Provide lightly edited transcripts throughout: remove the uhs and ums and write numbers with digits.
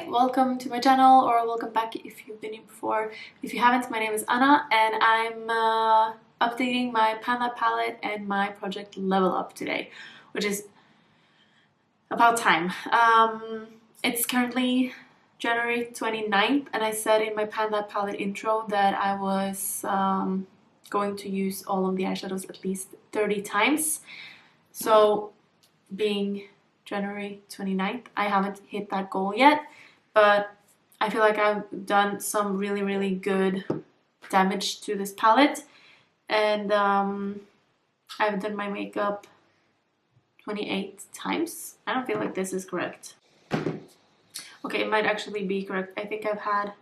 welcome to my channel, or welcome back if you've been here before. If you haven't, my name is Anna and I'm updating my Panda palette and my project Level Up today, which is about time. It's currently January 29th and I said in my Panda palette intro that I was going to use all of the eyeshadows at least 30 times. So being January 29th, I haven't hit that goal yet, but I feel like I've done some really good damage to this palette, and I've done my makeup 28 times. I don't feel like this is correct. Okay, it might actually be correct. I think I've had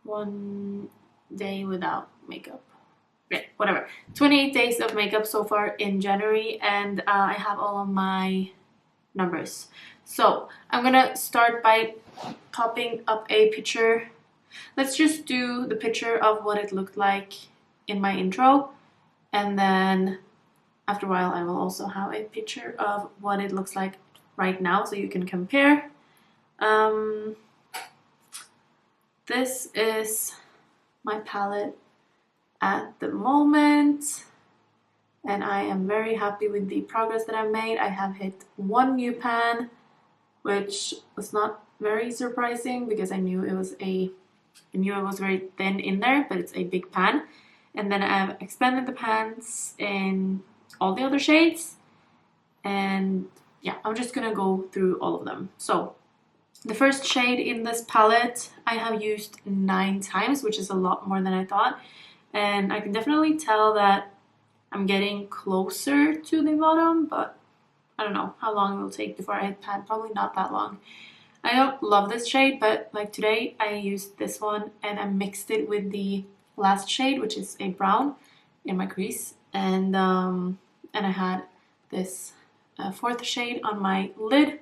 one day without makeup. Yeah, whatever. 28 days of makeup so far in January, and I have all of my numbers. So I'm gonna start by popping up a picture. Let's just do the picture of what it looked like in my intro, and then after a while I will also have a picture of what it looks like right now so you can compare. This is my palette at the moment, and I am very happy with the progress that I've made. I have hit one new pan, which was not very surprising because I knew it was very thin in there, but it's a big pan. And then I've expanded the pans in all the other shades, and yeah, I'm just gonna go through all of them. So the first shade in this palette I have used 9 times, which is a lot more than I thought. And I can definitely tell that I'm getting closer to the bottom, but I don't know how long it will take before I hit pan. Probably not that long. I don't love this shade, but like today I used this one and I mixed it with the last shade, which is a brown, in my crease. And I had this fourth shade on my lid,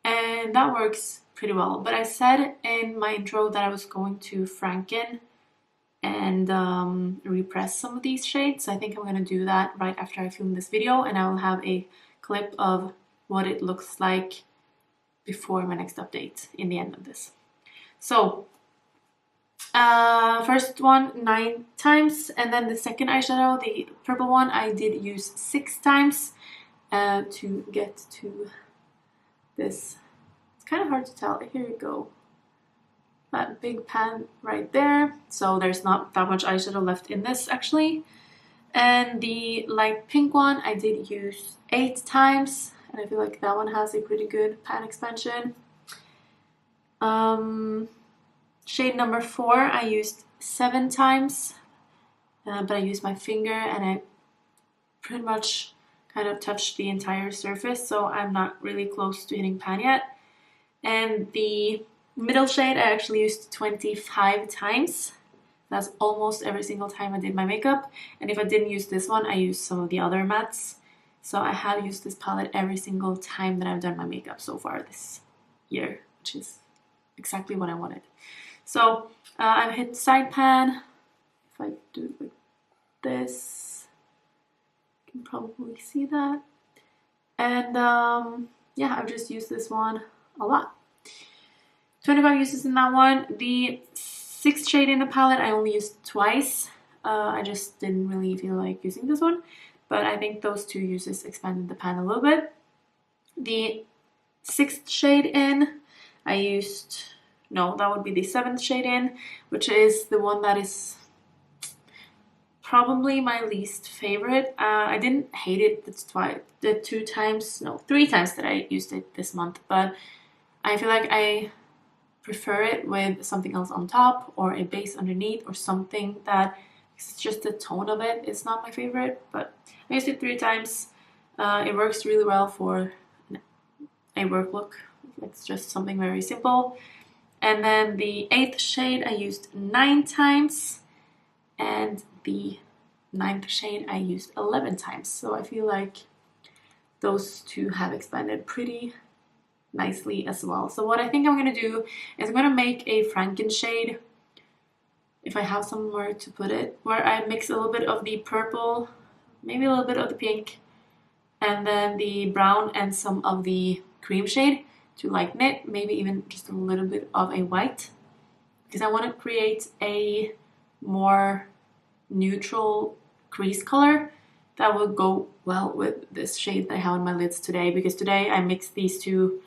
and that works pretty well. But I said in my intro that I was going to Franken and repress some of these shades. I think I'm gonna do that right after I film this video, and I will have a clip of what it looks like before my next update in the end of this. So first one 9 times, and then the second eyeshadow, the purple one, I did use 6 times to get to this. It's kind of hard to tell. Here you go. That big pan right there. So there's not that much eyeshadow left in this actually. And the light pink one I did use 8 times, and I feel like that one has a pretty good pan expansion. Shade number 4 I used 7 times, but I used my finger and I pretty much kind of touched the entire surface, so I'm not really close to hitting pan yet. And the middle shade I actually used 25 times. That's almost every single time I did my makeup. And if I didn't use this one, I used some of the other mattes. So I have used this palette every single time that I've done my makeup so far this year, which is exactly what I wanted. So I've hit side pan. If I do it like this, you can probably see that. And yeah, I've just used this one a lot. 25 uses in that one. The 6th shade in the palette I only used twice. I just didn't really feel like using this one, but I think those 2 uses expanded the pan a little bit. The 6th shade in I used, no, that would be the 7th shade in, which is the one that is probably my least favorite. I didn't hate it the 3 times that I used it this month, but I feel like I prefer it with something else on top or a base underneath or something that it's just the tone of it. It's not my favorite, but I used it 3 times. It works really well for a work look. It's just something very simple. And then the 8th shade I used 9 times, and the 9th shade I used 11 times. So I feel like those 2 have expanded pretty nicely as well. So what I think I'm gonna do is I'm gonna make a Franken shade, if I have somewhere to put it, where I mix a little bit of the purple, maybe a little bit of the pink, and then the brown and some of the cream shade to lighten it, maybe even just a little bit of a white, because I want to create a more neutral crease color that will go well with this shade that I have on my lids today, because today I mixed these two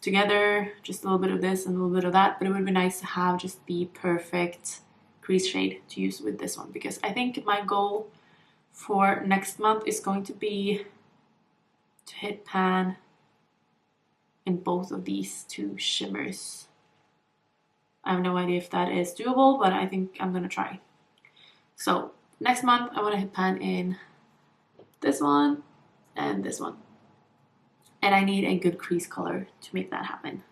together, just a little bit of this and a little bit of that, but it would be nice to have just the perfect crease shade to use with this one, because I think my goal for next month is going to be to hit pan in both of these two shimmers. I have no idea if that is doable, but I think I'm gonna try. So next month I want to hit pan in this one and this one, and I need a good crease color to make that happen.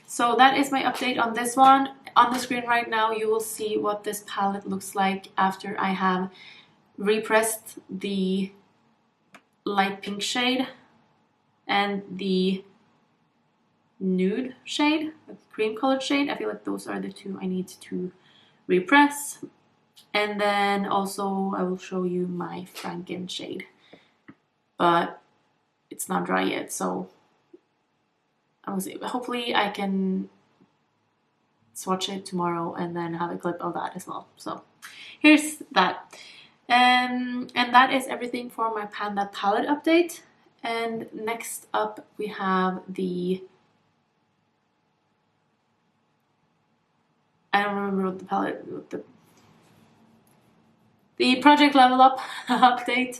So that is my update on this one. On the screen right now you will see what this palette looks like after I have repressed the light pink shade and the nude shade, the cream colored shade. I feel like those are the two I need to repress. And then also I will show you my Franken shade, but it's not dry yet, so I will see. Hopefully I can swatch it tomorrow and then have a clip of that as well. So here's that. And that is everything for my Panda palette update. And next up we have the, I don't remember what the palette, the Project Level Up update.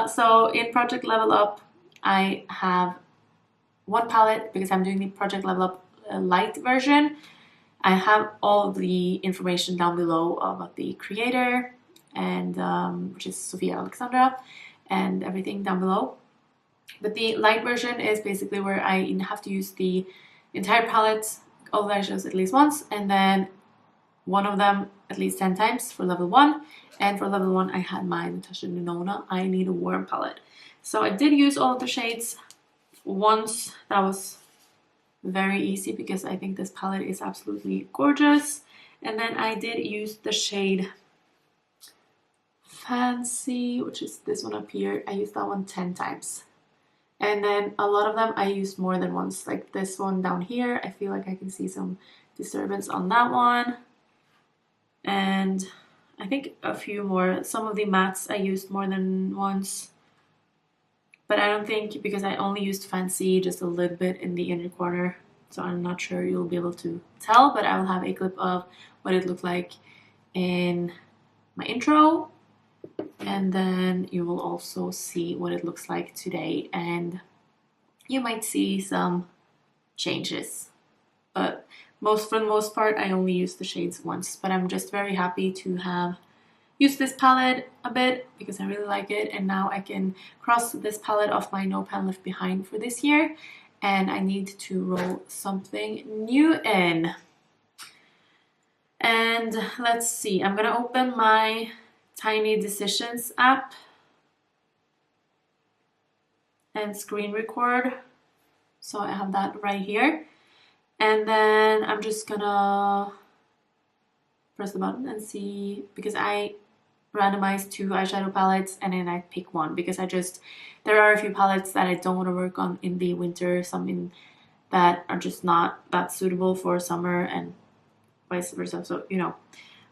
So in Project Level Up I have one palette, because I'm doing the Project Level Up light version. I have all the information down below about the creator, and which is Sophia Alexandra, and everything down below. But the light version is basically where I have to use the entire palette, all the eyeshadows at least once, and then one of them at least 10 times for level 1. And for level 1 I had my Natasha Denona I Need a Warm palette. So I did use all of the shades once. That was very easy because I think this palette is absolutely gorgeous. And then I did use the shade Fancy, which is this one up here. I used that one 10 times. And then a lot of them I used more than once, like this one down here. I feel like I can see some disturbance on that one. And I think a few more. Some of the mattes I used more than once. But I don't think, because I only used Fancy just a little bit in the inner corner, so I'm not sure you'll be able to tell, but I will have a clip of what it looked like in my intro. And then you will also see what it looks like today, and you might see some changes. But for the most part, I only used the shades once. But I'm just very happy to have used this palette a bit because I really like it. And now I can cross this palette off my No Pan Left Behind for this year. And I need to roll something new in. And let's see, I'm gonna open my Tiny Decisions app and screen record. So I have that right here. And then I'm just gonna press the button and see, because I randomized 2 eyeshadow palettes and then I pick one, because there are a few palettes that I don't want to work on in the winter, some that are just not that suitable for summer, and vice versa. So, you know,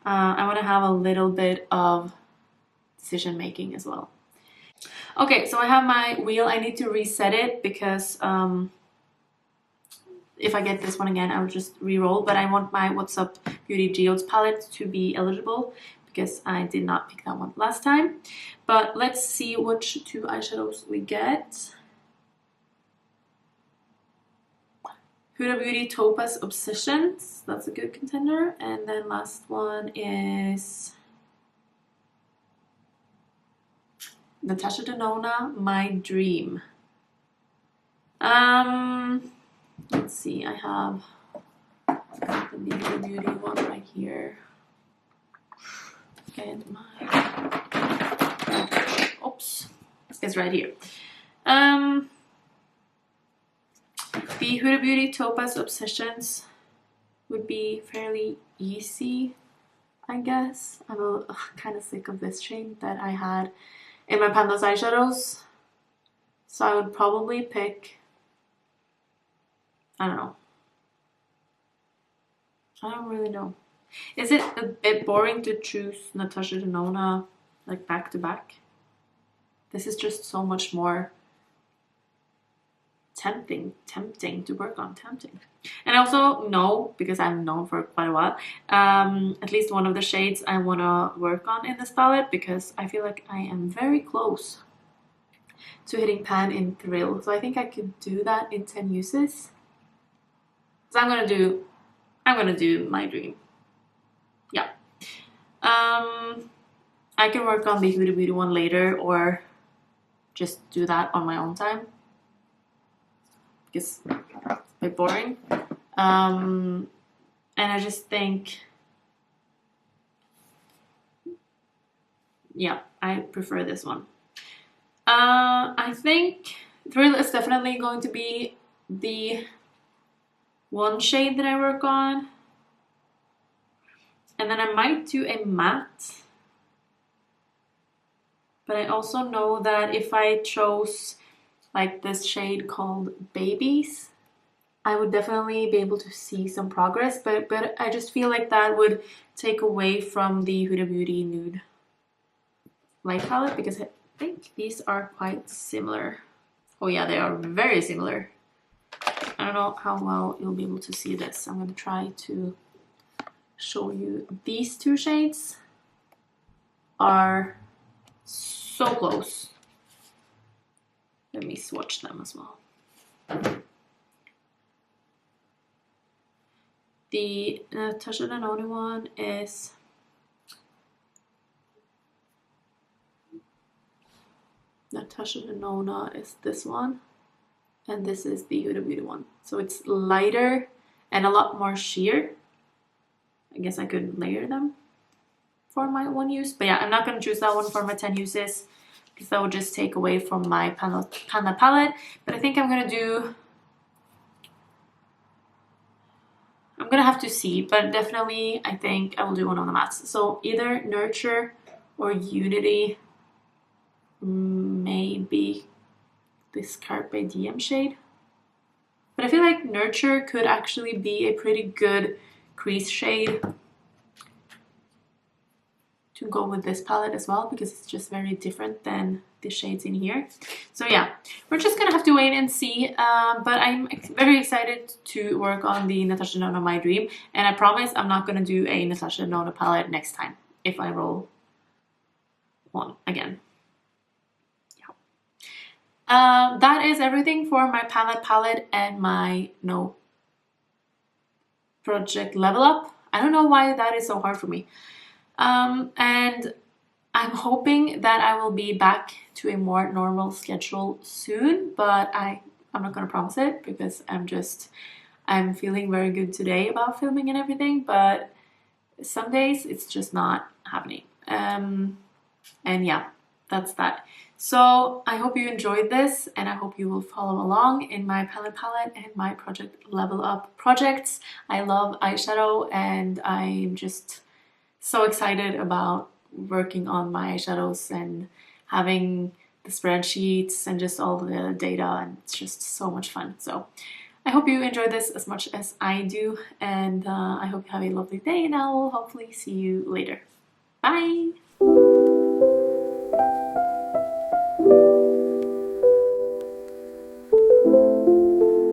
I want to have a little bit of decision making as well. Okay, so I have my wheel. I need to reset it because if I get this one again, I will just re-roll. But I want my What's Up Beauty Geodes palette to be eligible because I did not pick that one last time. But let's see which 2 eyeshadows we get. Huda Beauty Topaz Obsessions. That's a good contender. And then last one is Natasha Denona, My Dream. Let's see, I have the Huda Beauty one right here. And my, oops, it's right here. The Huda Beauty Topaz Obsessions would be fairly easy, I guess. I'm kind of sick of this shade that I had in my Pandas eyeshadows. So I would probably pick I don't know. I don't really know. Is it a bit boring to choose Natasha Denona like back to back? This is just so much more tempting to work on, tempting. And I also know, because I've known for quite a while, at least one of the shades I want to work on in this palette, because I feel like I am very close to hitting pan in Thrill. So I think I could do that in 10 uses. So I'm gonna do My Dream. Yeah. I can work on the Huda Beauty one later, or just do that on my own time, because it's a bit boring. And I just think, yeah, I prefer this one. I think Thrill is definitely going to be the one shade that I work on. And then I might do a matte. But I also know that if I chose like this shade called Babies, I would definitely be able to see some progress. But I just feel like that would take away from the Huda Beauty Nude Light palette, because I think these are quite similar. Oh yeah, they are very similar. I don't know how well you'll be able to see this. I'm going to try to show you. These two shades are so close. Let me swatch them as well. The Natasha Denona one is this one, and this is the Huda Beauty one. So it's lighter and a lot more sheer. I guess I could layer them for my one use, but yeah, I'm not going to choose that one for my 10 uses, because that would just take away from my Panda palette. But I think I'm going to have to see, but definitely I think I will do one on the mattes. So either Nurture or Unity, maybe this Carpe Diem shade. But I feel like Nurture could actually be a pretty good crease shade to go with this palette as well, because it's just very different than the shades in here. So yeah, we're just gonna have to wait and see, but I'm very excited to work on the Natasha Denona My Dream, and I promise I'm not gonna do a Natasha Denona palette next time if I roll one again. Yeah. That is everything for my palette and my project level up. I don't know why that is so hard for me. And I'm hoping that I will be back to a more normal schedule soon, but I'm not gonna promise it, because I'm feeling very good today about filming and everything, but some days it's just not happening. And yeah, that's that. So I hope you enjoyed this, and I hope you will follow along in my palette and my project level up projects. I love eyeshadow, and I'm just so excited about working on my eyeshadows and having the spreadsheets and just all the data, and it's just so much fun. So I hope you enjoyed this as much as I do, and I hope you have a lovely day, and I will hopefully see you later. Bye!